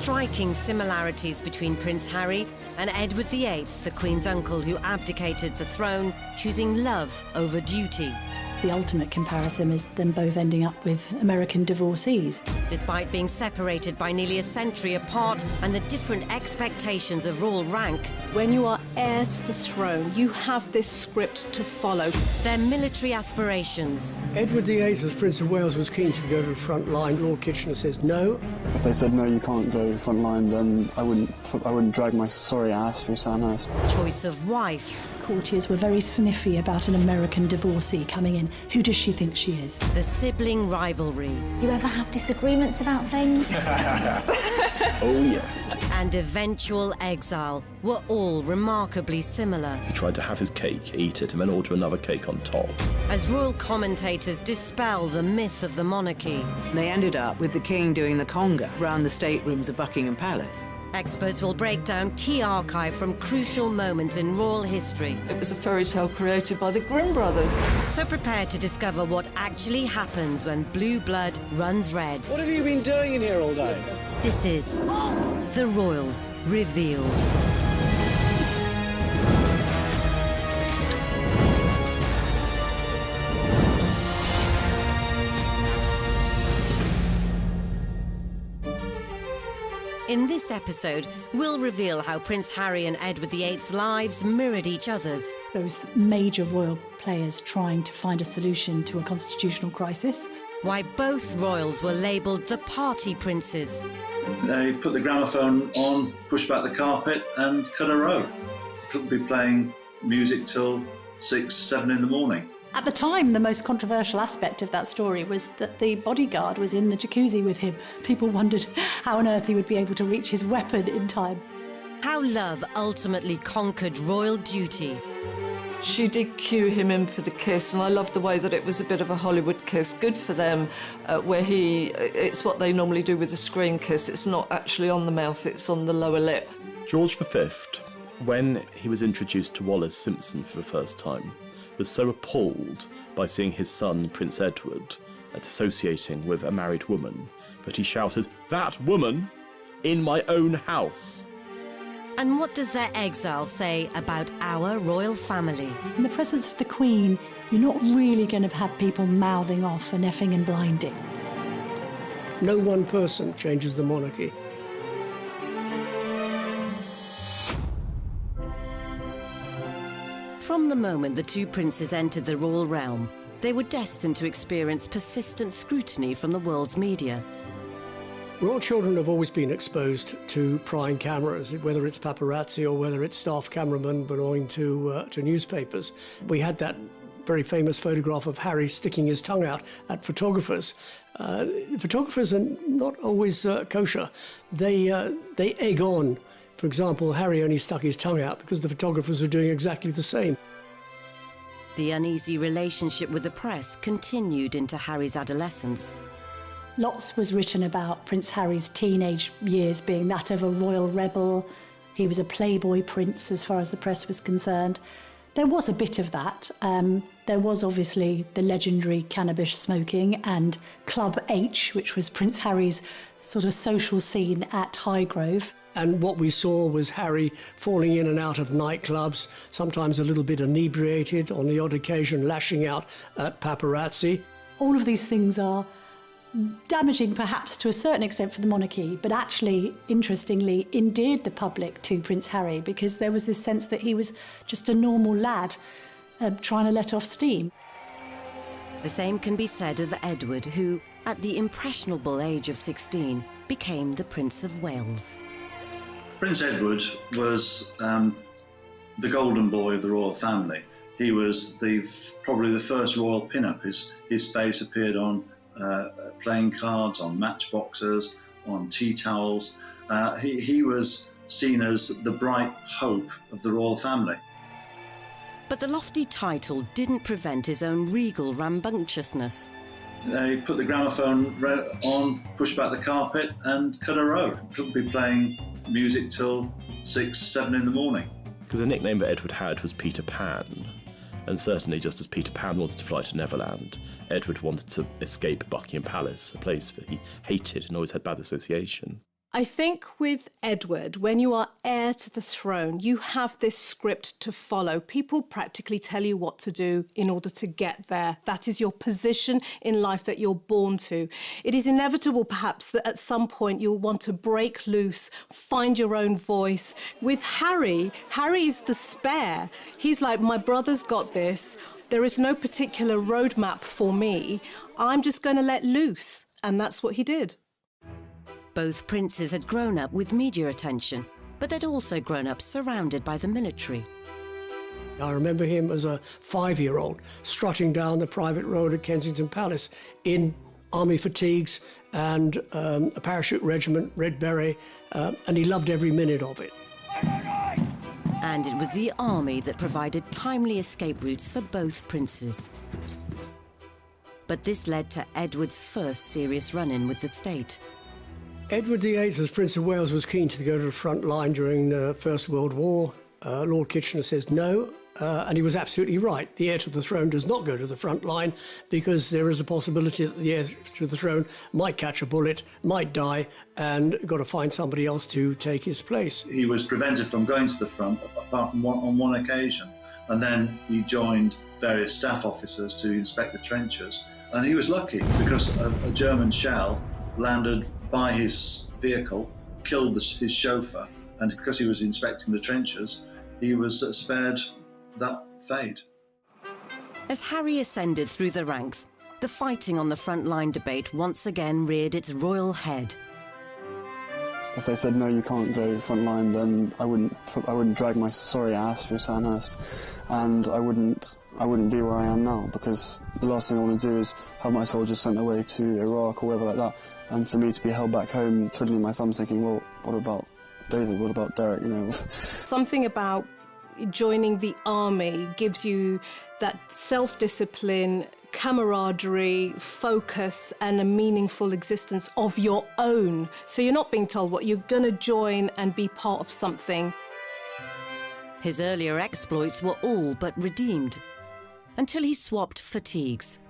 striking similarities between Prince Harry and Edward VIII, the Queen's uncle who abdicated the throne, choosing love over duty. The ultimate comparison is them both ending up with American divorcees. Despite being separated by nearly a century apart and the different expectations of royal rank, when you are heir to the throne, you have this script to follow. their military aspirations, Edward VIII, as Prince of Wales, was keen to go to the front line. Lord Kitchener says no. If they said no, you can't go front line, then I wouldn't drag my sorry ass through Sandhurst. choice of wife, Courtiers were very sniffy about an American divorcee coming in. Who does she think she is? the sibling rivalry, You ever have disagreements about things? Oh, yes. and eventual exile were all remarkably similar. He tried to have his cake, eat it, and then order another cake on top. As royal commentators dispel the myth of the monarchy, They ended up with the king doing the conga round the staterooms of Buckingham Palace. experts will break down key archive from crucial moments in royal history. It was a fairy tale created by the Grimm brothers. So prepare to discover what actually happens when blue blood runs red. What have you been doing in here all day? This is The Royals Revealed. In this episode, we'll reveal how Prince Harry and Edward VIII's lives mirrored each other's, Those major royal players trying to find a solution to a constitutional crisis. why both royals were labelled the party princes, They put the gramophone on, pushed back the carpet and cut a row. Could be playing music till 6, 7 in the morning. At the time, the most controversial aspect of that story was that the bodyguard was in the jacuzzi with him. People wondered how on earth he would be able to reach his weapon in time. how love ultimately conquered royal duty, She did cue him in for the kiss, and I loved the way that it was a bit of a Hollywood kiss. Good for them, where it's what they normally do with a screen kiss. It's not actually on the mouth, it's on the lower lip. George V, when he was introduced to Wallace Simpson for the first time, was so appalled by seeing his son, Prince Edward, associating with a married woman, that he shouted, "That woman in my own house!" And what does their exile say about our royal family? In the presence of the Queen, you're not really going to have people mouthing off and effing and blinding. No one person changes the monarchy. From the moment the two princes entered the royal realm, they were destined to experience persistent scrutiny from the world's media. Royal children have always been exposed to prying cameras, whether it's paparazzi or whether it's staff cameramen belonging to newspapers. We had that very famous photograph of Harry sticking his tongue out at photographers. Photographers are not always kosher. They egg on. For example, Harry only stuck his tongue out because the photographers were doing exactly the same. The uneasy relationship with the press continued into Harry's adolescence. Lots was written about Prince Harry's teenage years being that of a royal rebel. He was a playboy prince as far as the press was concerned. There was a bit of that. There was obviously the legendary cannabis smoking and Club H, which was Prince Harry's sort of social scene at Highgrove. And what we saw was Harry falling in and out of nightclubs, sometimes a little bit inebriated, on the odd occasion lashing out at paparazzi. All of these things are damaging perhaps to a certain extent for the monarchy, but actually, interestingly, endeared the public to Prince Harry because there was this sense that he was just a normal lad trying to let off steam. The same can be said of Edward, who, at the impressionable age of 16, became the Prince of Wales. Prince Edward was the golden boy of the royal family. He was probably the first royal pin-up. His face appeared on playing cards, on matchboxes, on tea towels. He was seen as the bright hope of the royal family. But the lofty title didn't prevent his own regal rambunctiousness. They put the gramophone on, pushed back the carpet and cut a row. Could be playing music till 6, 7 in the morning. Because the nickname that Edward had was Peter Pan, and certainly just as Peter Pan wanted to fly to Neverland, Edward wanted to escape Buckingham Palace, a place that he hated and always had bad association. I think with Edward, when you are heir to the throne, you have this script to follow. People practically tell you what to do in order to get there. That is your position in life that you're born to. It is inevitable, perhaps, that at some point you'll want to break loose, find your own voice. With Harry, Harry's the spare. He's like, my brother's got this. There is no particular roadmap for me. I'm just going to let loose. And that's what he did. Both princes had grown up with media attention, but they'd also grown up surrounded by the military. I remember him as a 5-year-old strutting down the private road at Kensington Palace in army fatigues and a parachute regiment, red beret, and he loved every minute of it. And it was the army that provided timely escape routes for both princes. But this led to Edward's first serious run-in with the state. Edward VIII, as Prince of Wales, was keen to go to the front line during the First World War. Lord Kitchener says no, and he was absolutely right. The heir to the throne does not go to the front line because there is a possibility that the heir to the throne might catch a bullet, might die, and got to find somebody else to take his place. He was prevented from going to the front, apart from on one occasion, and then he joined various staff officers to inspect the trenches. And he was lucky because a German shell landed by his vehicle, killed his chauffeur, and because he was inspecting the trenches, he was spared that fate. As Harry ascended through the ranks, the fighting on the front line debate once again reared its royal head. If they said no, you can't go front line, then I wouldn't drag my sorry ass through Sandhurst, and I wouldn't be where I am now, because the last thing I want to do is have my soldiers sent away to Iraq or wherever like that, and for me to be held back home, twiddling my thumbs, thinking, well, what about David? What about Derek? You know. Something about joining the army gives you that self-discipline, camaraderie, focus, and a meaningful existence of your own. So you're not being told what you're going to join and be part of something. His earlier exploits were all but redeemed, until he swapped fatigues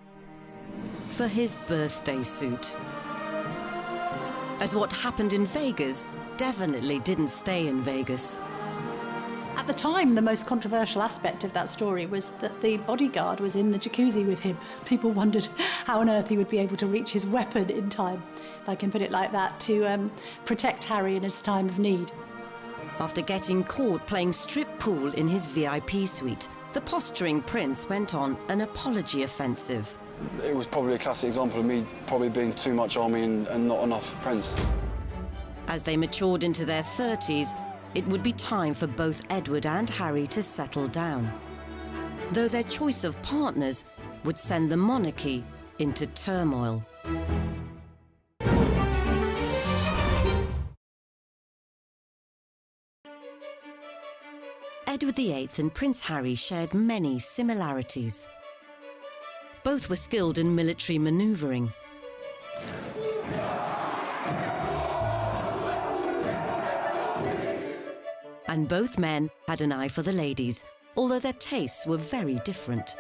for his birthday suit. As what happened in Vegas definitely didn't stay in Vegas. At the time, the most controversial aspect of that story was that the bodyguard was in the jacuzzi with him. People wondered how on earth he would be able to reach his weapon in time, if I can put it like that, to protect Harry in his time of need. After getting caught playing strip pool in his VIP suite, the posturing prince went on an apology offensive. It was probably a classic example of me probably being too much army and not enough prince. As they matured into their 30s, it would be time for both Edward and Harry to settle down, though their choice of partners would send the monarchy into turmoil. Edward VIII and Prince Harry shared many similarities. Both were skilled in military manoeuvring. And both men had an eye for the ladies, although their tastes were very different.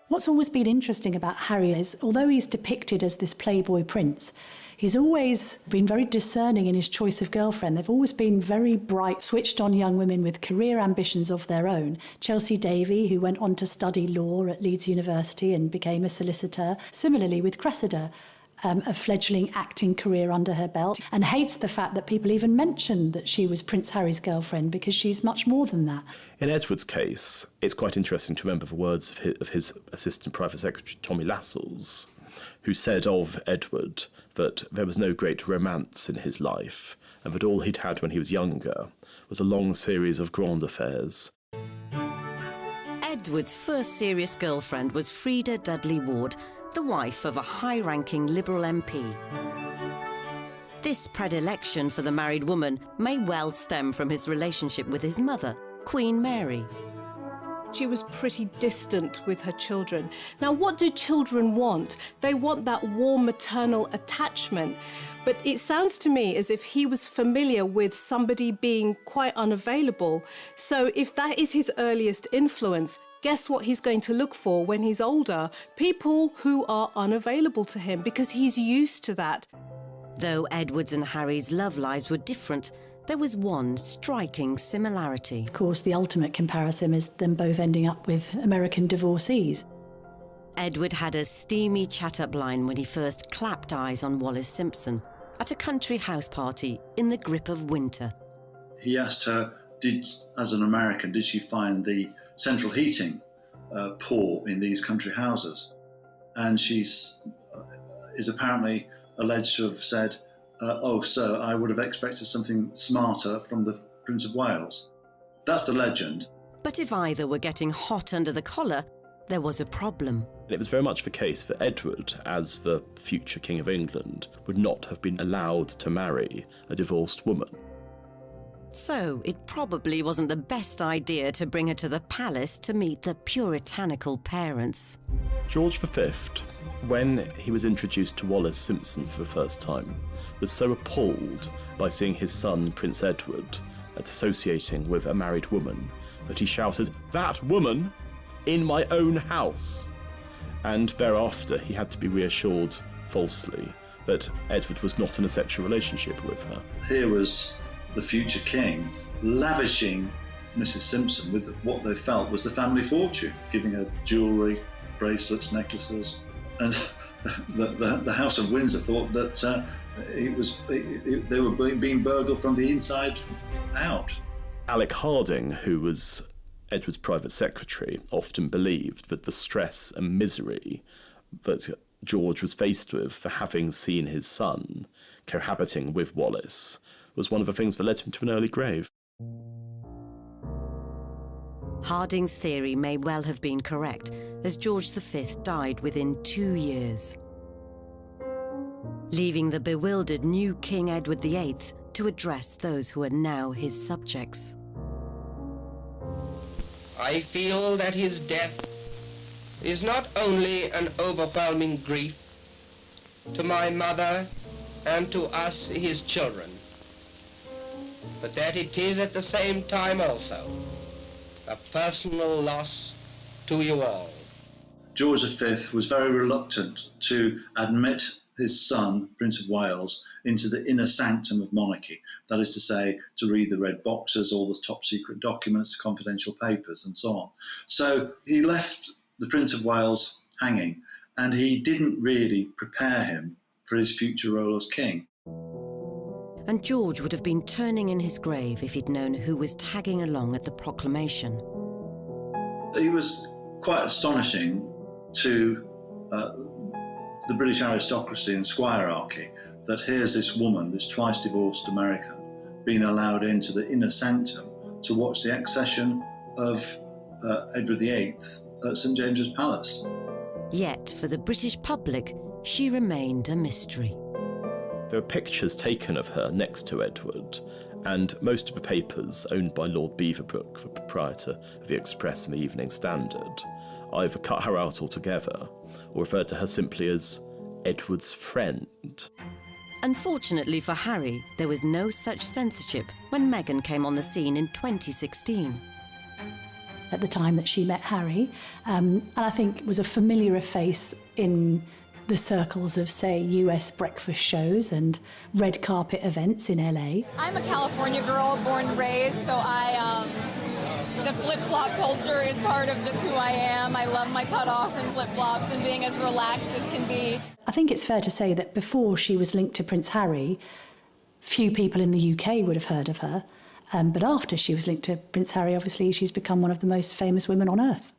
What's always been interesting about Harry is, although he's depicted as this playboy prince, he's always been very discerning in his choice of girlfriend. They've always been very bright, switched-on young women with career ambitions of their own. Chelsea Davy, who went on to study law at Leeds University and became a solicitor. Similarly with Cressida, a fledgling acting career under her belt, and hates the fact that people even mention that she was Prince Harry's girlfriend, because she's much more than that. In Edward's case, it's quite interesting to remember the words of his assistant private secretary, Tommy Lascelles, who said of Edward that there was no great romance in his life, and that all he'd had when he was younger was a long series of grand affairs. Edward's first serious girlfriend was Freda Dudley Ward, the wife of a high-ranking Liberal MP. This predilection for the married woman may well stem from his relationship with his mother, Queen Mary. She was pretty distant with her children. Now, what do children want? They want that warm maternal attachment. But it sounds to me as if he was familiar with somebody being quite unavailable. So if that is his earliest influence, guess what he's going to look for when he's older? People who are unavailable to him, because he's used to that. Though Edward's and Harry's love lives were different, there was one striking similarity. Of course, the ultimate comparison is them both ending up with American divorcees. Edward had a steamy chat-up line when he first clapped eyes on Wallis Simpson at a country house party in the grip of winter. He asked her, as an American, did she find the central heating poor in these country houses? And she is apparently alleged to have said, oh, sir, I would have expected something smarter from the Prince of Wales. That's the legend. But if either were getting hot under the collar, there was a problem. It was very much the case that Edward, as the future King of England, would not have been allowed to marry a divorced woman. So it probably wasn't the best idea to bring her to the palace to meet the puritanical parents. George V, when he was introduced to Wallis Simpson for the first time, was so appalled by seeing his son, Prince Edward, associating with a married woman, that he shouted, "That woman in my own house!" And thereafter he had to be reassured, falsely, that Edward was not in a sexual relationship with her. Here was the future king lavishing Mrs. Simpson with what they felt was the family fortune, giving her jewellery, bracelets, necklaces, and the House of Windsor thought that they were being burgled from the inside out. Alec Harding, who was Edward's private secretary, often believed that the stress and misery that George was faced with for having seen his son cohabiting with Wallis was one of the things that led him to an early grave. Harding's theory may well have been correct, as George V died within 2 years, leaving the bewildered new King Edward VIII to address those who are now his subjects. I feel that his death is not only an overwhelming grief to my mother and to us, his children, but that it is at the same time also a personal loss to you all. George V was very reluctant to admit his son, Prince of Wales, into the inner sanctum of monarchy. That is to say, to read the red boxes, all the top secret documents, confidential papers, and so on. So he left the Prince of Wales hanging, and he didn't really prepare him for his future role as king. And George would have been turning in his grave if he'd known who was tagging along at the proclamation. He was quite astonishing to the British aristocracy and squirearchy that here's this woman, this twice divorced American, being allowed into the inner sanctum to watch the accession of Edward VIII at St James's Palace. Yet, for the British public, she remained a mystery. There are pictures taken of her next to Edward, and most of the papers owned by Lord Beaverbrook, the proprietor of the Express and the Evening Standard, either cut her out altogether or referred to her simply as Edward's friend. Unfortunately for Harry, there was no such censorship when Meghan came on the scene in 2016. At the time that she met Harry, and I think was a familiar face in the circles of, say, US breakfast shows and red carpet events in LA. I'm a California girl, born and raised, so the flip-flop culture is part of just who I am. I love my cutoffs and flip-flops and being as relaxed as can be. I think it's fair to say that before she was linked to Prince Harry, few people in the UK would have heard of her. But after she was linked to Prince Harry, obviously, she's become one of the most famous women on earth.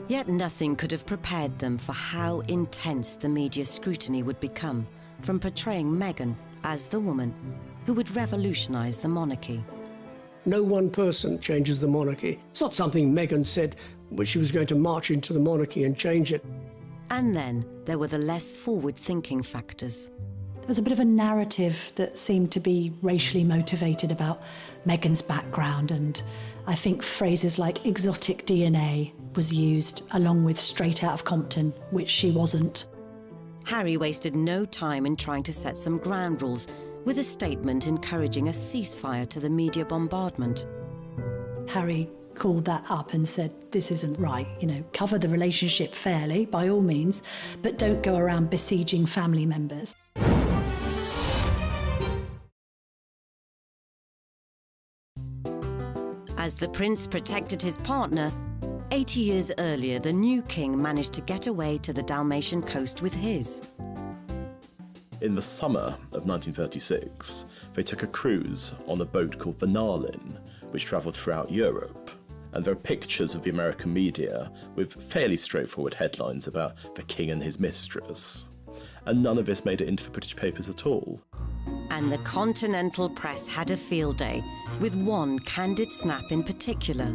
Yet nothing could have prepared them for how intense the media scrutiny would become from portraying Meghan as the woman who would revolutionise the monarchy. No one person changes the monarchy. It's not something Meghan said when she was going to march into the monarchy and change it. And then there were the less forward-thinking factors. There was a bit of a narrative that seemed to be racially motivated about Meghan's background, and I think phrases like exotic DNA was used along with straight out of Compton, which she wasn't. Harry wasted no time in trying to set some ground rules, with a statement encouraging a ceasefire to the media bombardment. Harry called that up and said, this isn't right, cover the relationship fairly, by all means, but don't go around besieging family members. As the prince protected his partner, 80 years earlier, the new king managed to get away to the Dalmatian coast with his. In the summer of 1936, they took a cruise on a boat called the Narlin, which travelled throughout Europe. And there are pictures of the American media with fairly straightforward headlines about the king and his mistress. And none of this made it into the British papers at all. And the continental press had a field day, with one candid snap in particular.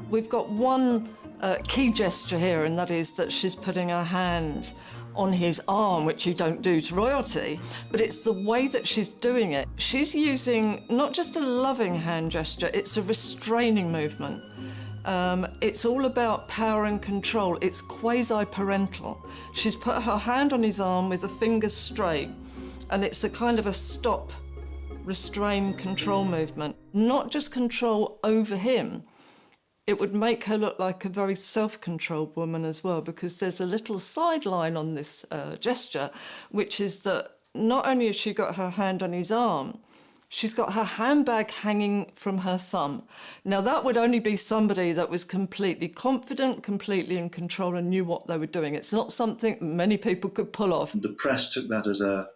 We've got one key gesture here, and that is that she's putting her hand on his arm, which you don't do to royalty, but it's the way that she's doing it. She's using not just a loving hand gesture, it's a restraining movement. It's all about power and control. It's quasi-parental. She's put her hand on his arm with the fingers straight, and it's a kind of a stop, restrain, control movement. Not just control over him. It would make her look like a very self-controlled woman as well, because there's a little sideline on this gesture, which is that not only has she got her hand on his arm, she's got her handbag hanging from her thumb. Now, that would only be somebody that was completely confident, completely in control and knew what they were doing. It's not something many people could pull off. The press took that as a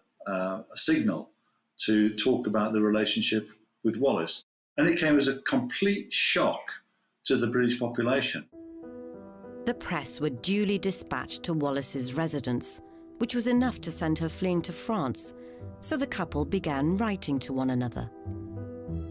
signal to talk about the relationship with Wallace. And it came as a complete shock to the British population. The press were duly dispatched to Wallace's residence, which was enough to send her fleeing to France, so the couple began writing to one another.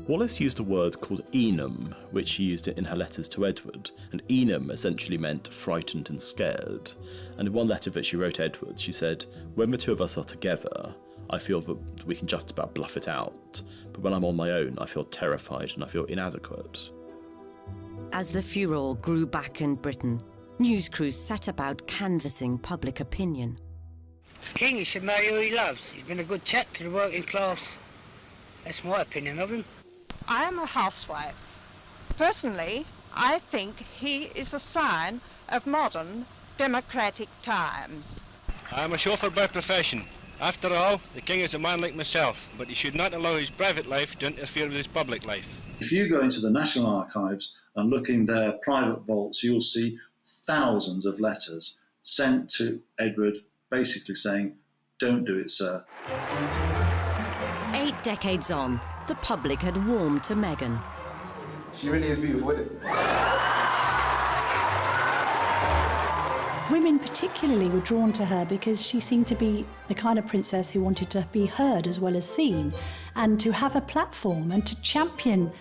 Wallace used a word called enum, which she used in her letters to Edward, and enum essentially meant frightened and scared. And in one letter that she wrote Edward, she said, "When the two of us are together, I feel that we can just about bluff it out, but when I'm on my own, I feel terrified and I feel inadequate." As the furore grew back in Britain, news crews set about canvassing public opinion. King, he should marry who he loves. He's been a good chap to the working class. That's my opinion of him. I am a housewife. Personally, I think he is a sign of modern democratic times. I am a chauffeur by profession. After all, the king is a man like myself, but he should not allow his private life to interfere with his public life. If you go into the National Archives and look in their private vaults, you'll see thousands of letters sent to Edward basically saying, "Don't do it, sir." 8 decades on, the public had warmed to Meghan. She really is beautiful, isn't it? Women particularly were drawn to her because she seemed to be the kind of princess who wanted to be heard as well as seen, and to have a platform and to champion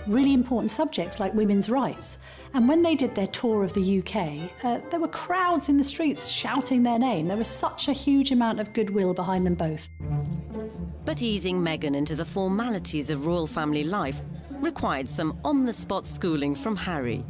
really important subjects like women's rights. And when they did their tour of the UK, there were crowds in the streets shouting their name. There was such a huge amount of goodwill behind them both. But easing Meghan into the formalities of royal family life required some on-the-spot schooling from Harry.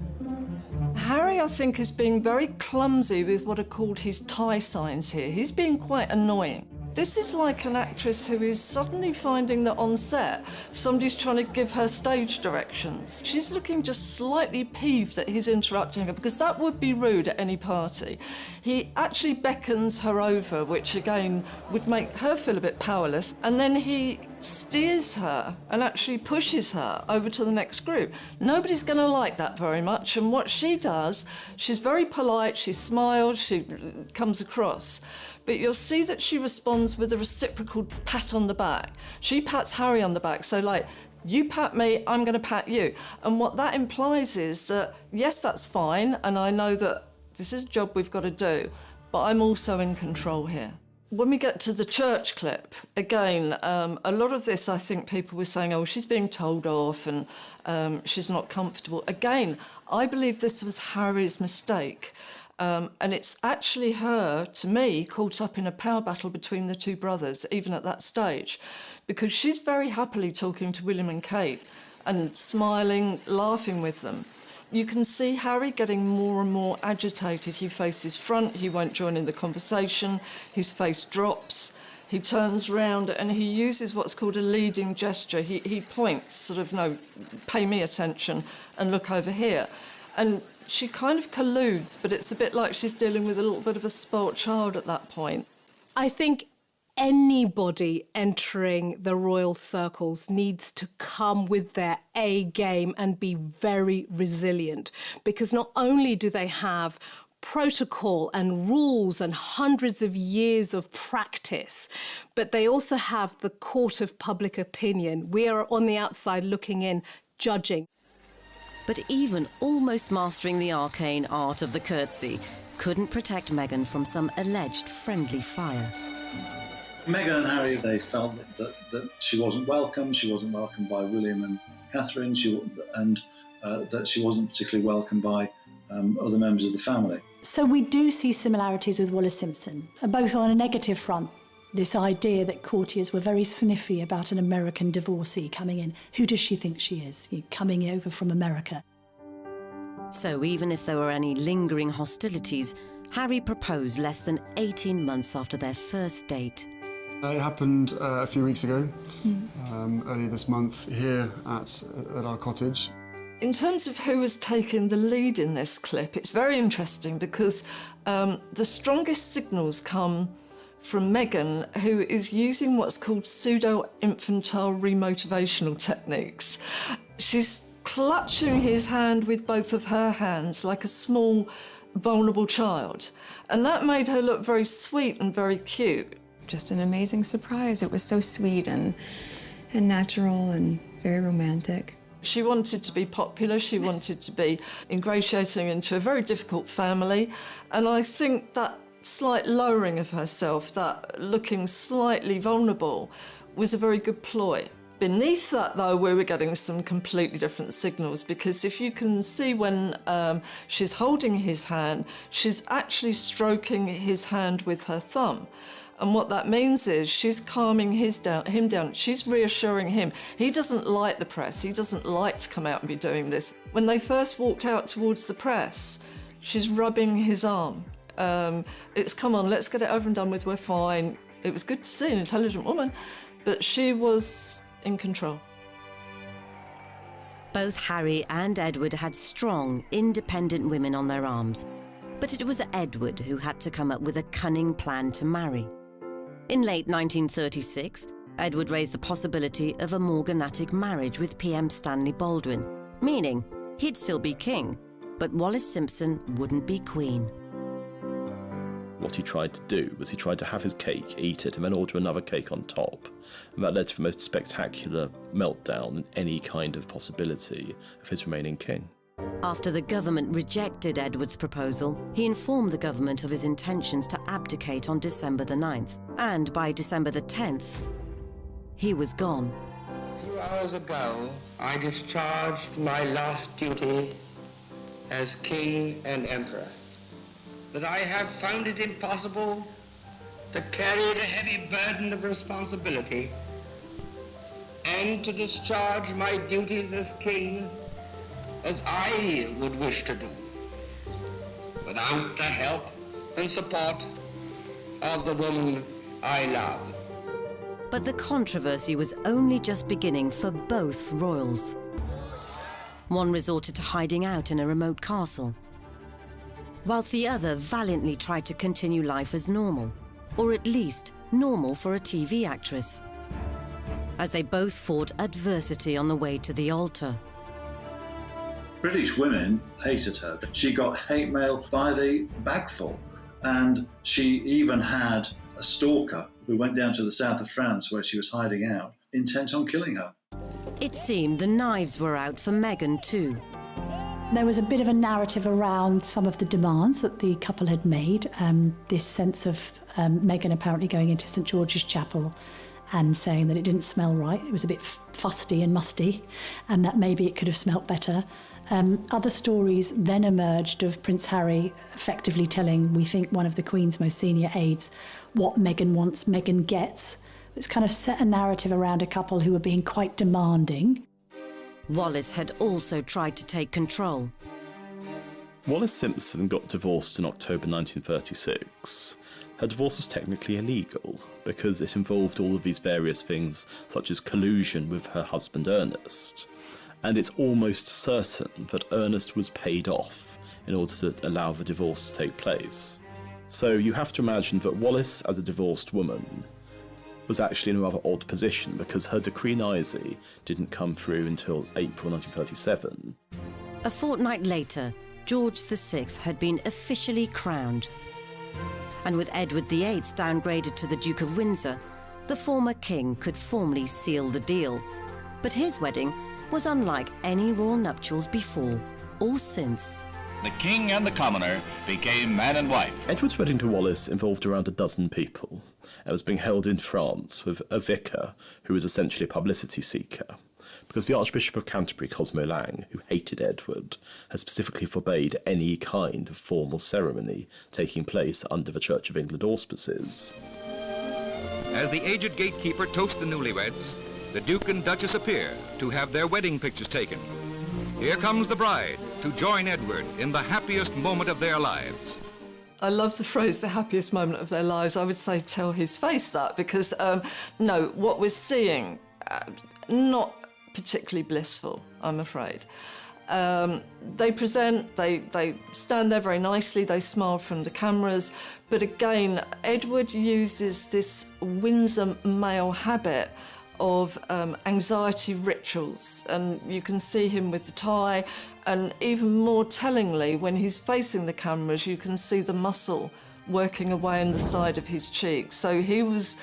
Harry, I think, is being very clumsy with what are called his tie signs here. He's being quite annoying. This is like an actress who is suddenly finding that on set, somebody's trying to give her stage directions. She's looking just slightly peeved that he's interrupting her, because that would be rude at any party. He actually beckons her over, which again would make her feel a bit powerless, and then he steers her and actually pushes her over to the next group. Nobody's going to like that very much, and what she does, she's very polite, she smiles, she comes across. But you'll see that she responds with a reciprocal pat on the back. She pats Harry on the back, so like, you pat me, I'm going to pat you. And what that implies is that, yes, that's fine, and I know that this is a job we've got to do, but I'm also in control here. When we get to the church clip, again, a lot of this, I think people were saying, oh, she's being told off and she's not comfortable. Again, I believe this was Harry's mistake. And it's actually her, to me, caught up in a power battle between the two brothers, even at that stage, because she's very happily talking to William and Kate and smiling, laughing with them. You can see Harry getting more and more agitated. He faces front, he won't join in the conversation, his face drops, he turns round and he uses what's called a leading gesture. He points, sort of, no, pay me attention and look over here. And she kind of colludes, but it's a bit like she's dealing with a little bit of a spoilt child at that point. I think anybody entering the royal circles needs to come with their A game and be very resilient, because not only do they have protocol and rules and hundreds of years of practice, but they also have the court of public opinion. We are on the outside looking in, judging. But even almost mastering the arcane art of the curtsy couldn't protect Meghan from some alleged friendly fire. Meghan and Harry, they felt that she wasn't welcome. She wasn't welcomed by William and Catherine, and that she wasn't particularly welcomed by other members of the family. So we do see similarities with Wallis Simpson, both on a negative front. This idea that courtiers were very sniffy about an American divorcee coming in. Who does she think she is, coming over from America? So even if there were any lingering hostilities, Harry proposed less than 18 months after their first date. It happened a few weeks ago, earlier this month, here at our cottage. In terms of who was taking the lead in this clip, it's very interesting because the strongest signals come from Meghan, who is using what's called pseudo-infantile remotivational techniques. She's clutching his hand with both of her hands like a small, vulnerable child. And that made her look very sweet and very cute. Just an amazing surprise. It was so sweet and natural and very romantic. She wanted to be popular, she wanted to be ingratiating into a very difficult family, and I think that slight lowering of herself, that looking slightly vulnerable, was a very good ploy. Beneath that, though, we were getting some completely different signals, because if you can see when she's holding his hand, she's actually stroking his hand with her thumb. And what that means is she's calming him down. She's reassuring him. He doesn't like the press. He doesn't like to come out and be doing this. When they first walked out towards the press, she's rubbing his arm. It's, come on, let's get it over and done with, we're fine. It was good to see an intelligent woman, but she was in control. Both Harry and Edward had strong, independent women on their arms. But it was Edward who had to come up with a cunning plan to marry. In late 1936, Edward raised the possibility of a morganatic marriage with PM Stanley Baldwin, meaning he'd still be king, but Wallis Simpson wouldn't be queen. What he tried to do was he tried to have his cake, eat it, and then order another cake on top. And that led to the most spectacular meltdown in any kind of possibility of his remaining king. After the government rejected Edward's proposal, he informed the government of his intentions to abdicate on December the 9th. And by December the 10th, he was gone. 2 hours ago, I discharged my last duty as king and emperor. That I have found it impossible to carry the heavy burden of responsibility and to discharge my duties as king as I would wish to do, without the help and support of the woman I love. But the controversy was only just beginning for both royals. One resorted to hiding out in a remote castle, whilst the other valiantly tried to continue life as normal, or at least normal for a TV actress, as they both fought adversity on the way to the altar. British women hated her. She got hate mail by the bagful, and she even had a stalker who went down to the south of France where she was hiding out, intent on killing her. It seemed the knives were out for Meghan too. There was a bit of a narrative around some of the demands that the couple had made, this sense of Meghan apparently going into St George's Chapel and saying that it didn't smell right, it was a bit fusty and musty, and that maybe it could have smelt better. Other stories then emerged of Prince Harry effectively telling, we think, one of the Queen's most senior aides what Meghan wants, Meghan gets. It's kind of set a narrative around a couple who were being quite demanding. Wallis had also tried to take control. Wallis Simpson got divorced in October 1936. Her divorce was technically illegal because it involved all of these various things, such as collusion with her husband Ernest. And it's almost certain that Ernest was paid off in order to allow the divorce to take place. So you have to imagine that Wallis, as a divorced woman, was actually in a rather odd position because her decree nisi didn't come through until April 1937. A fortnight later, George VI had been officially crowned. And with Edward VIII downgraded to the Duke of Windsor, the former king could formally seal the deal. But his wedding was unlike any royal nuptials before or since. The king and the commoner became man and wife. Edward's wedding to Wallis involved around a dozen people. It was being held in France with a vicar who was essentially a publicity seeker, because the Archbishop of Canterbury, Cosmo Lang, who hated Edward, had specifically forbade any kind of formal ceremony taking place under the Church of England auspices. As the aged gatekeeper toasts the newlyweds, the Duke and Duchess appear to have their wedding pictures taken. Here comes the bride to join Edward in the happiest moment of their lives. I love the phrase, the happiest moment of their lives. I would say tell his face that, because, no, what we're seeing, not particularly blissful, I'm afraid. They present, they stand there very nicely, they smile from the cameras, but again, Edward uses this Windsor male habit of anxiety rituals, and you can see him with the tie, and even more tellingly, when he's facing the cameras, you can see the muscle working away on the side of his cheek. So he was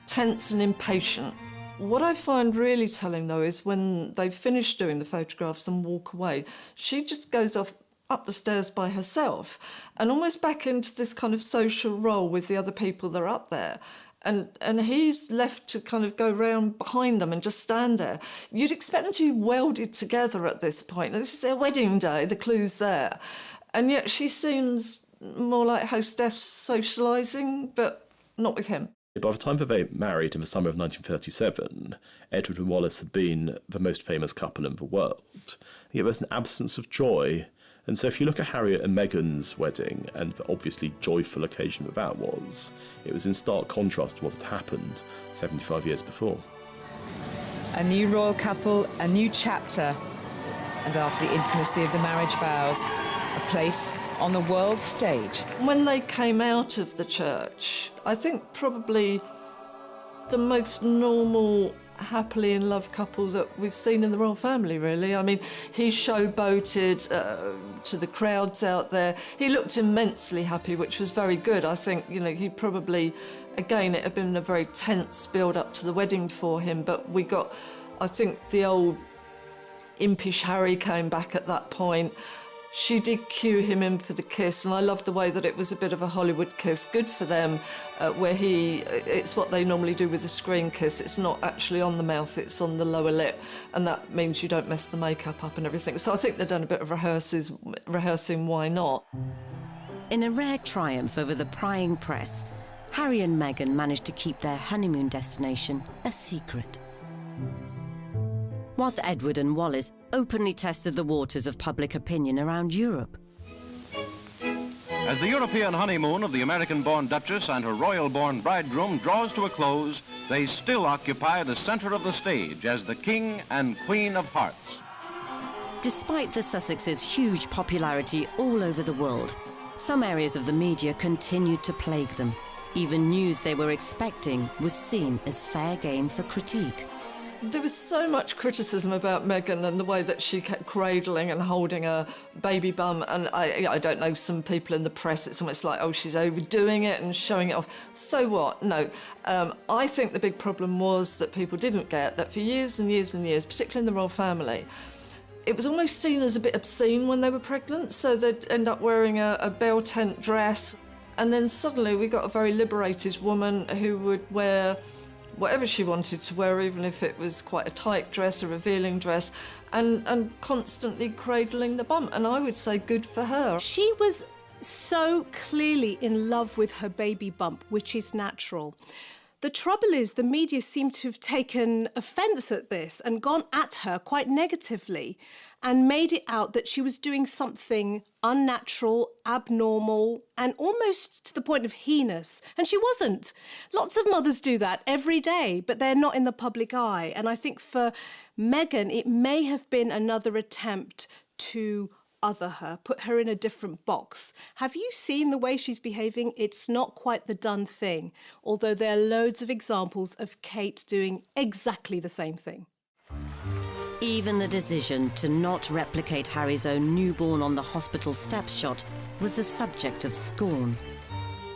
tense and impatient. What I find really telling, though, is when they finish doing the photographs and walk away, she just goes off up the stairs by herself and almost back into this kind of social role with the other people that are up there. And he's left to kind of go round behind them and just stand there. You'd expect them to be welded together at this point. This is their wedding day, the clue's there. And yet she seems more like hostess socialising, but not with him. By the time that they married in the summer of 1937, Edward and Wallis had been the most famous couple in the world. Yet there's an absence of joy. And so if you look at Harriet and Meghan's wedding, and the obviously joyful occasion that was, it was in stark contrast to what had happened 75 years before. A new royal couple, a new chapter, and after the intimacy of the marriage vows, a place on the world stage. When they came out of the church, I think probably the most normal, happily in love couple that we've seen in the royal family, really. I mean, he showboated to the crowds out there. He looked immensely happy, which was very good. I think, you know, he probably, again, it had been a very tense build-up to the wedding for him, but we got, I think, the old impish Harry came back at that point. She did cue him in for the kiss, and I loved the way that it was a bit of a Hollywood kiss. Good for them, where it's what they normally do with a screen kiss. It's not actually on the mouth, it's on the lower lip, and that means you don't mess the makeup up and everything. So I think they've done a bit of rehearsing, why not? In a rare triumph over the prying press, Harry and Meghan managed to keep their honeymoon destination a secret. Whilst Edward and Wallis openly tested the waters of public opinion around Europe. As the European honeymoon of the American-born Duchess and her royal-born bridegroom draws to a close, they still occupy the center of the stage as the King and Queen of Hearts. Despite the Sussexes' huge popularity all over the world, some areas of the media continued to plague them. Even news they were expecting was seen as fair game for critique. There was so much criticism about Meghan and the way that she kept cradling and holding her baby bum, and I don't know, some people in the press, it's almost like, oh, she's overdoing it and showing it off. So what? No. I think the big problem was that people didn't get that for years and years and years, particularly in the royal family, it was almost seen as a bit obscene when they were pregnant, so they'd end up wearing a bell tent dress, and then suddenly we got a very liberated woman who would wear whatever she wanted to wear, even if it was quite a tight dress, a revealing dress, and constantly cradling the bum. And I would say good for her. She was so clearly in love with her baby bump, which is natural. The trouble is the media seem to have taken offence at this and gone at her quite negatively and made it out that she was doing something unnatural, abnormal, and almost to the point of heinous. And she wasn't. Lots of mothers do that every day, but they're not in the public eye. And I think for Meghan, it may have been another attempt to other her, put her in a different box. Have you seen the way she's behaving? It's not quite the done thing, although there are loads of examples of Kate doing exactly the same thing. Even the decision to not replicate Harry's own newborn on the hospital steps shot was the subject of scorn.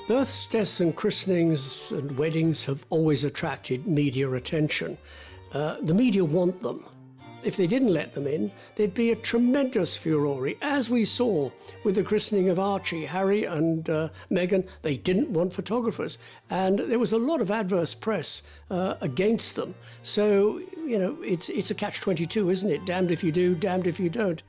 Births, deaths and christenings and weddings have always attracted media attention. The media want them. If they didn't let them in, there'd be a tremendous furore, as we saw with the christening of Archie. Harry and Meghan, they didn't want photographers, and there was a lot of adverse press against them. So, you know, it's a catch-22, isn't it? Damned if you do, damned if you don't.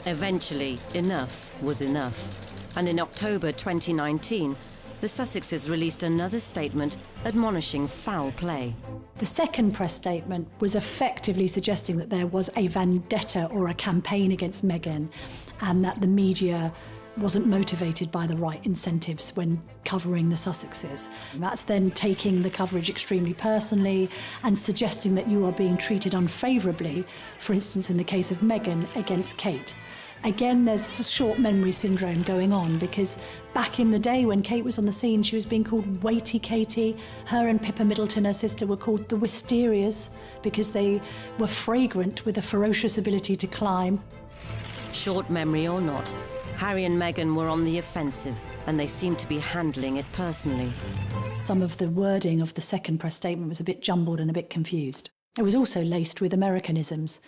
Eventually, enough was enough. And in October 2019, the Sussexes released another statement admonishing foul play. The second press statement was effectively suggesting that there was a vendetta or a campaign against Meghan, and that the media wasn't motivated by the right incentives when covering the Sussexes. That's then taking the coverage extremely personally and suggesting that you are being treated unfavourably, for instance in the case of Meghan against Kate. Again, there's a short memory syndrome going on, because back in the day when Kate was on the scene, she was being called Weighty Katie. Her and Pippa Middleton, her sister, were called the Wisterias because they were fragrant with a ferocious ability to climb. Short memory or not, Harry and Meghan were on the offensive, and they seemed to be handling it personally. Some of the wording of the second press statement was a bit jumbled and a bit confused. It was also laced with Americanisms,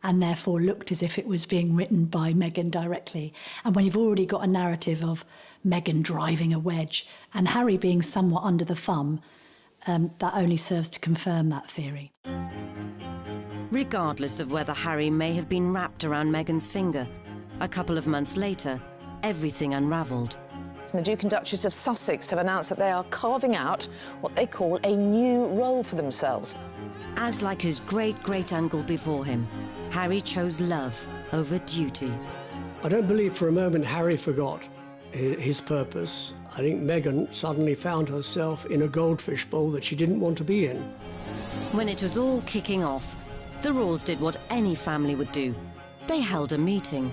and therefore looked as if it was being written by Meghan directly. And when you've already got a narrative of Meghan driving a wedge and Harry being somewhat under the thumb, that only serves to confirm that theory. Regardless of whether Harry may have been wrapped around Meghan's finger, a couple of months later, everything unravelled. The Duke and Duchess of Sussex have announced that they are carving out what they call a new role for themselves. As like his great-great-uncle before him, Harry chose love over duty. I don't believe for a moment Harry forgot his purpose. I think Meghan suddenly found herself in a goldfish bowl that she didn't want to be in. When it was all kicking off, the Royals did what any family would do. They held a meeting.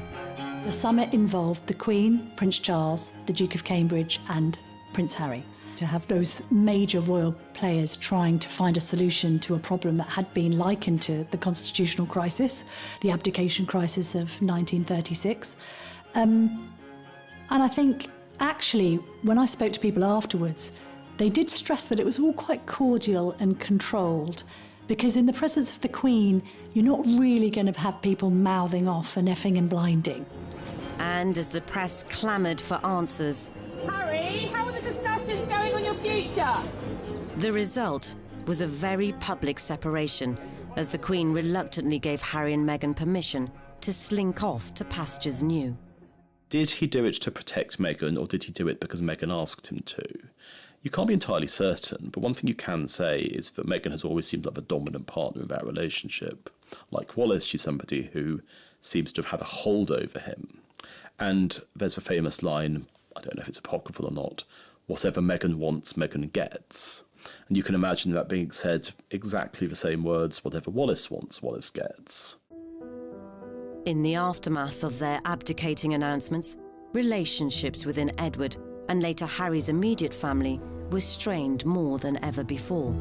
The summit involved the Queen, Prince Charles, the Duke of Cambridge and Prince Harry. To have those major royal players trying to find a solution to a problem that had been likened to the constitutional crisis, the abdication crisis of 1936. And I think, actually, when I spoke to people afterwards, they did stress that it was all quite cordial and controlled, because in the presence of the Queen, you're not really going to have people mouthing off and effing and blinding. And as the press clamoured for answers, Harry, how are the discussions going on your future? The result was a very public separation, as the Queen reluctantly gave Harry and Meghan permission to slink off to pastures new. Did he do it to protect Meghan, or did he do it because Meghan asked him to? You can't be entirely certain, but one thing you can say is that Meghan has always seemed like the dominant partner in that relationship. Like Wallace, she's somebody who seems to have had a hold over him. And there's a famous line, I don't know if it's apocryphal or not, whatever Meghan wants, Meghan gets. And you can imagine that being said exactly the same words, whatever Wallace wants, Wallace gets. In the aftermath of their abdicating announcements, relationships within Edward and later Harry's immediate family were strained more than ever before.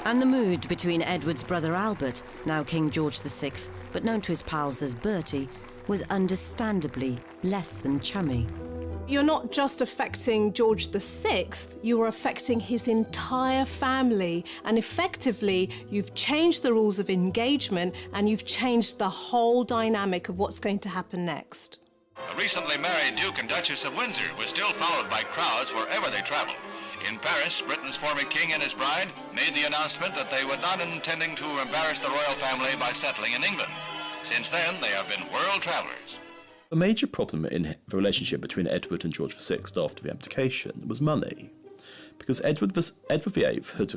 And the mood between Edward's brother Albert, now King George VI, but known to his pals as Bertie, was understandably less than chummy. You're not just affecting George VI, you are affecting his entire family. And effectively, you've changed the rules of engagement and you've changed the whole dynamic of what's going to happen next. The recently married Duke and Duchess of Windsor were still followed by crowds wherever they traveled. In Paris, Britain's former king and his bride made the announcement that they were not intending to embarrass the royal family by settling in England. Since then, they have been world travelers. The major problem in the relationship between Edward and George VI after the abdication was money, because Edward VIII had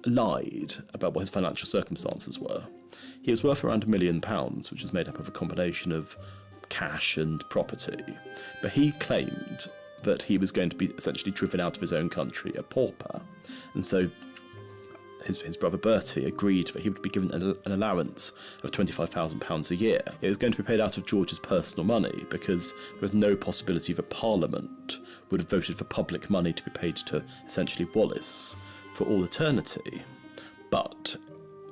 lied about what his financial circumstances were. He was worth around £1 million, which was made up of a combination of cash and property, but he claimed that he was going to be essentially driven out of his own country, a pauper, and so his brother Bertie agreed that he would be given an allowance of £25,000 a year. It was going to be paid out of George's personal money because there was no possibility that Parliament would have voted for public money to be paid to essentially Wallace for all eternity. But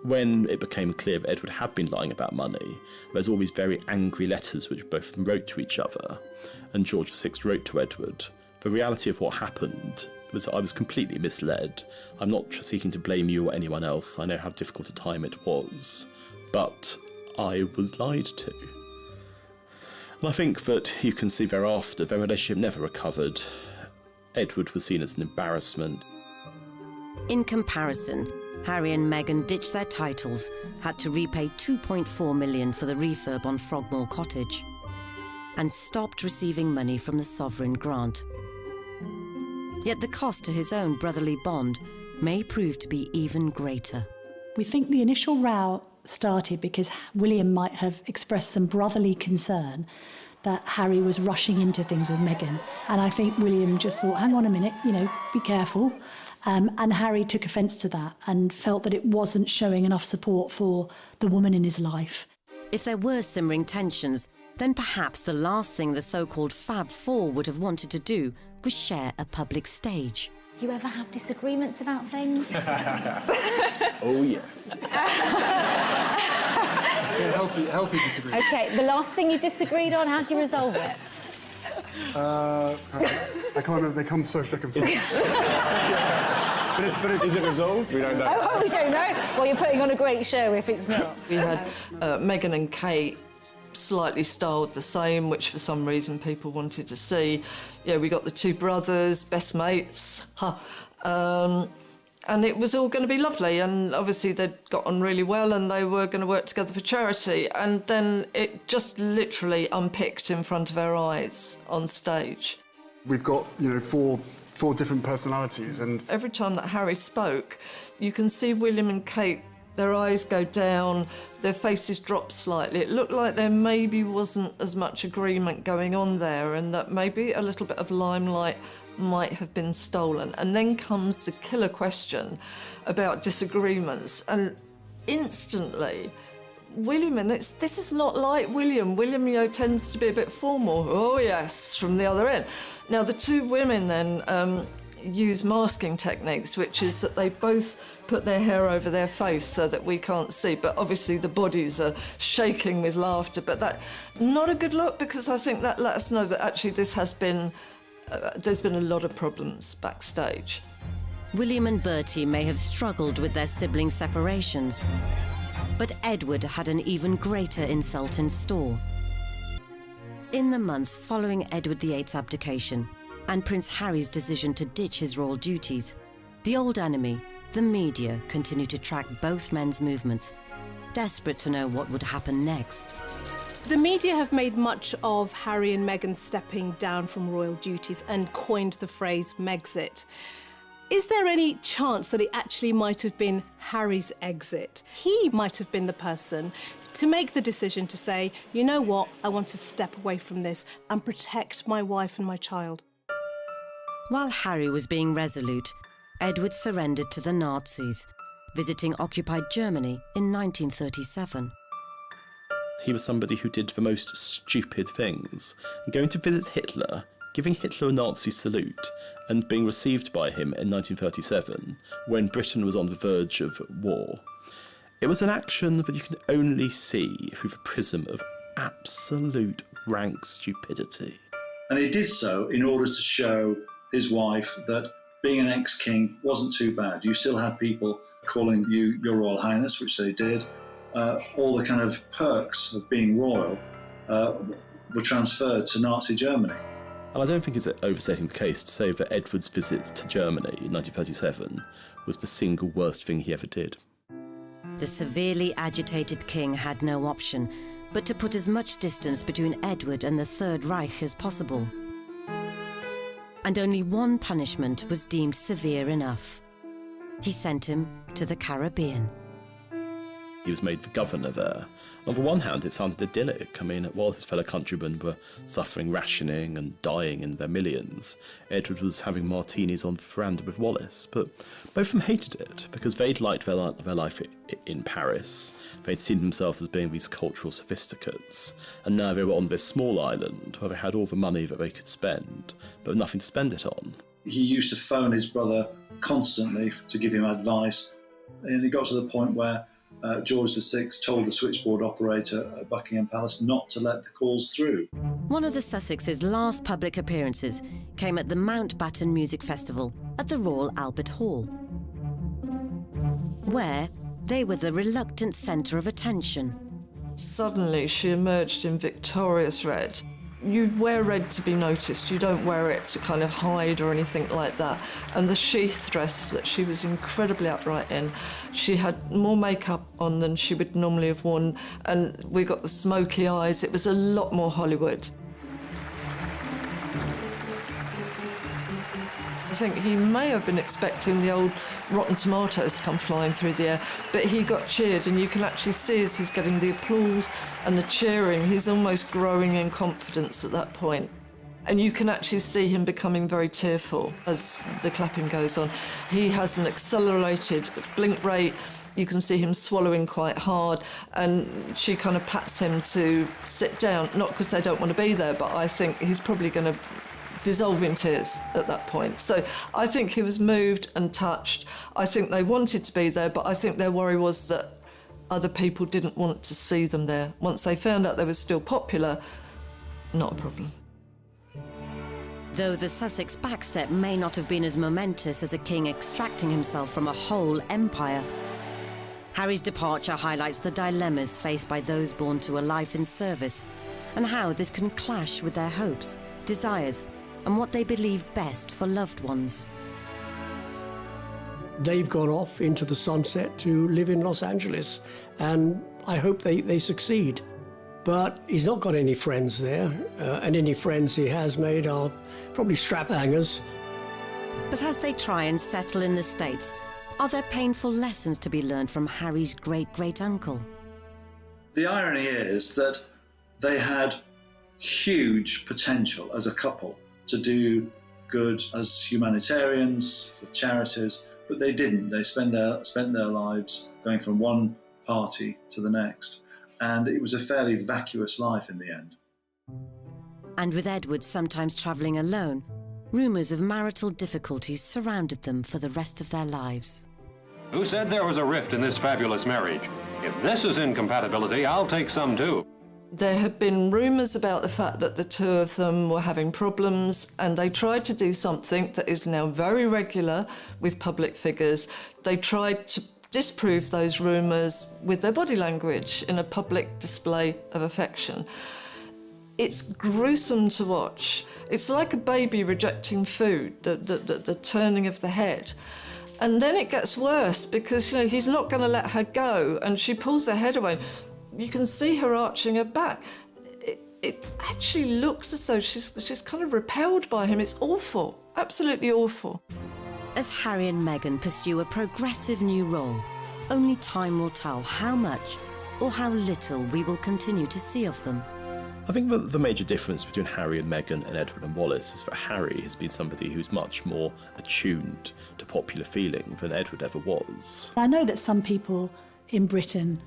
when it became clear that Edward had been lying about money, there's all these very angry letters which both of them wrote to each other, and George VI wrote to Edward. The reality of what happened was I was completely misled. I'm not seeking to blame you or anyone else. I know how difficult a time it was, but I was lied to. And I think that you can see thereafter their relationship never recovered. Edward was seen as an embarrassment. In comparison, Harry and Meghan ditched their titles, had to repay £2.4 million for the refurb on Frogmore Cottage, and stopped receiving money from the sovereign grant. Yet the cost to his own brotherly bond may prove to be even greater. We think the initial row started because William might have expressed some brotherly concern that Harry was rushing into things with Meghan. And I think William just thought, hang on a minute, be careful. And Harry took offence to that and felt that it wasn't showing enough support for the woman in his life. If there were simmering tensions, then perhaps the last thing the so-called Fab Four would have wanted to do was share a public stage. Do you ever have disagreements about things? Oh, yes. Healthy disagreement. OK, the last thing you disagreed on, how do you resolve it? I can't remember. They come so thick and fast. But is it resolved? We don't know. Oh, we don't know. Well, you're putting on a great show if it's not. We had Meghan and Kate slightly styled the same, which for some reason people wanted to see. Yeah, we got the two brothers, best mates. And it was all going to be lovely, and obviously they'd got on really well and they were going to work together for charity, and then it just literally unpicked in front of our eyes on stage. We've got, four different personalities, and every time that Harry spoke, you can see William and Kate, their eyes go down, their faces drop slightly. It looked like there maybe wasn't as much agreement going on there, and that maybe a little bit of limelight might have been stolen. And then comes the killer question about disagreements, and instantly William, and this is not like William. William, tends to be a bit formal. Oh yes, from the other end. Now the two women then use masking techniques, which is that they both put their hair over their face so that we can't see, but obviously the bodies are shaking with laughter. But that, not a good look, because I think that let us know that actually this has been there's been a lot of problems backstage. William and Bertie may have struggled with their sibling separations, but Edward had an even greater insult in store. In the months following Edward VIII's abdication and Prince Harry's decision to ditch his royal duties, the old enemy, the media, continued to track both men's movements, desperate to know what would happen next. The media have made much of Harry and Meghan stepping down from royal duties and coined the phrase Megxit. Is there any chance that it actually might have been Harry's exit? He might have been the person to make the decision to say, you know what, I want to step away from this and protect my wife and my child. While Harry was being resolute, Edward surrendered to the Nazis, visiting occupied Germany in 1937. He was somebody who did the most stupid things, going to visit Hitler, giving Hitler a Nazi salute, and being received by him in 1937, when Britain was on the verge of war. It was an action that you can only see through the prism of absolute rank stupidity. And he did so in order to show his wife that being an ex-king wasn't too bad. You still had people calling you Your Royal Highness, which they did. All the kind of perks of being royal were transferred to Nazi Germany. And I don't think it's overstating the case to say that Edward's visit to Germany in 1937 was the single worst thing he ever did. The severely agitated king had no option but to put as much distance between Edward and the Third Reich as possible. And only one punishment was deemed severe enough. He sent him to the Caribbean. he was made the governor there. On the one hand, it sounded idyllic. I mean, while his fellow countrymen were suffering rationing and dying in their millions, Edward was having martinis on the veranda with Wallace. But both of them hated it, because they'd liked their life in Paris. They'd seen themselves as being these cultural sophisticates, and now they were on this small island where they had all the money that they could spend, but nothing to spend it on. He used to phone his brother constantly to give him advice, and it got to the point where George VI told the switchboard operator at Buckingham Palace not to let the calls through. One of the Sussex's last public appearances came at the Mountbatten Music Festival at the Royal Albert Hall, where they were the reluctant centre of attention. Suddenly she emerged in victorious red. You wear red to be noticed, you don't wear it to kind of hide or anything like that. And the sheath dress that she was incredibly upright in, she had more makeup on than she would normally have worn, and we got the smoky eyes. It was a lot more Hollywood. I think he may have been expecting the old rotten tomatoes to come flying through the air, but he got cheered, and you can actually see as he's getting the applause and the cheering, he's almost growing in confidence at that point. And you can actually see him becoming very tearful as the clapping goes on. He has an accelerated blink rate. You can see him swallowing quite hard, and she kind of pats him to sit down, not because they don't want to be there, but I think he's probably going to dissolve in tears at that point. So I think he was moved and touched. I think they wanted to be there, but I think their worry was that other people didn't want to see them there. Once they found out they were still popular, not a problem. Though the Sussex backstep may not have been as momentous as a king extracting himself from a whole empire, Harry's departure highlights the dilemmas faced by those born to a life in service, and how this can clash with their hopes, desires, and what they believe best for loved ones. They've gone off into the sunset to live in Los Angeles, and I hope they succeed. But he's not got any friends there, and any friends he has made are probably strap hangers. But as they try and settle in the States, are there painful lessons to be learned from Harry's great-great-uncle? The irony is that they had huge potential as a couple to do good as humanitarians, for charities, but they didn't. They spent their lives going from one party to the next, and it was a fairly vacuous life in the end. And with Edward sometimes travelling alone, rumours of marital difficulties surrounded them for the rest of their lives. Who said there was a rift in this fabulous marriage? If this is incompatibility, I'll take some too. There had been rumours about the fact that the two of them were having problems, and they tried to do something that is now very regular with public figures. They tried to disprove those rumours with their body language in a public display of affection. It's gruesome to watch. It's like a baby rejecting food, the turning of the head. And then it gets worse because, he's not going to let her go, and she pulls her head away. You can see her arching her back. It actually looks as though she's kind of repelled by him. It's awful, absolutely awful. As Harry and Meghan pursue a progressive new role, only time will tell how much or how little we will continue to see of them. I think that the major difference between Harry and Meghan and Edward and Wallace is that Harry has been somebody who's much more attuned to popular feeling than Edward ever was. I know that some people in Britain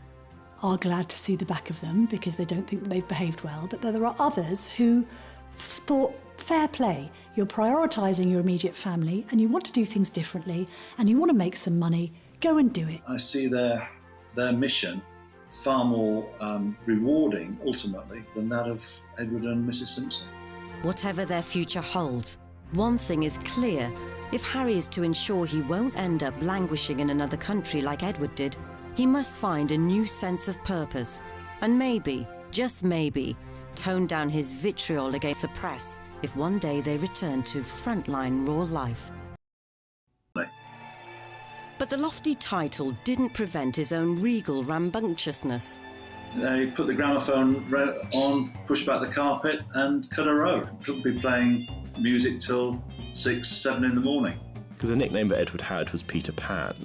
are glad to see the back of them because they don't think that they've behaved well, but there are others who thought, fair play, you're prioritising your immediate family and you want to do things differently and you want to make some money, go and do it. I see their mission far more rewarding, ultimately, than that of Edward and Mrs. Simpson. Whatever their future holds, one thing is clear. If Harry is to ensure he won't end up languishing in another country like Edward did, he must find a new sense of purpose, and maybe, just maybe, tone down his vitriol against the press if one day they return to frontline royal life. But the lofty title didn't prevent his own regal rambunctiousness. They put the gramophone on, pushed back the carpet and cut a row. Couldn't be playing music till 6, 7 in the morning. Because the nickname that Edward had was Peter Pan.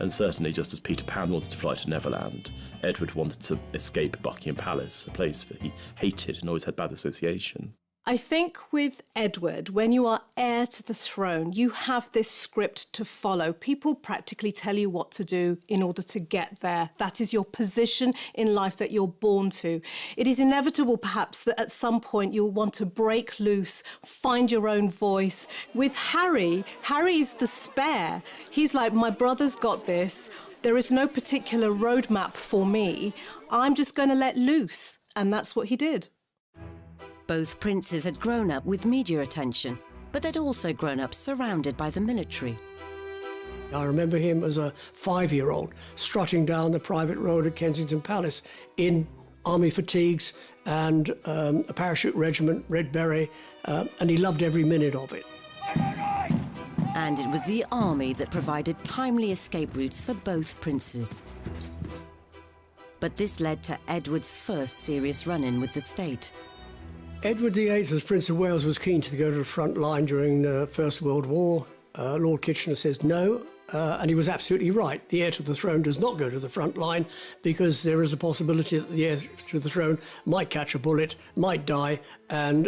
And certainly, just as Peter Pan wanted to fly to Neverland, Edward wanted to escape Buckingham Palace, a place that he hated and always had bad association. I think with Edward, when you are heir to the throne, you have this script to follow. People practically tell you what to do in order to get there. That is your position in life that you're born to. It is inevitable, perhaps, that at some point you'll want to break loose, find your own voice. With Harry's the spare. He's like, my brother's got this. There is no particular roadmap for me. I'm just going to let loose. And that's what he did. Both princes had grown up with media attention, but they'd also grown up surrounded by the military. I remember him as a 5-year-old strutting down the private road at Kensington Palace in army fatigues and a parachute regiment, Red Beret, and he loved every minute of it. And it was the army that provided timely escape routes for both princes. But this led to Edward's first serious run-in with the state. Edward VIII, as Prince of Wales, was keen to go to the front line during the First World War. Lord Kitchener says no, and he was absolutely right. The heir to the throne does not go to the front line because there is a possibility that the heir to the throne might catch a bullet, might die, and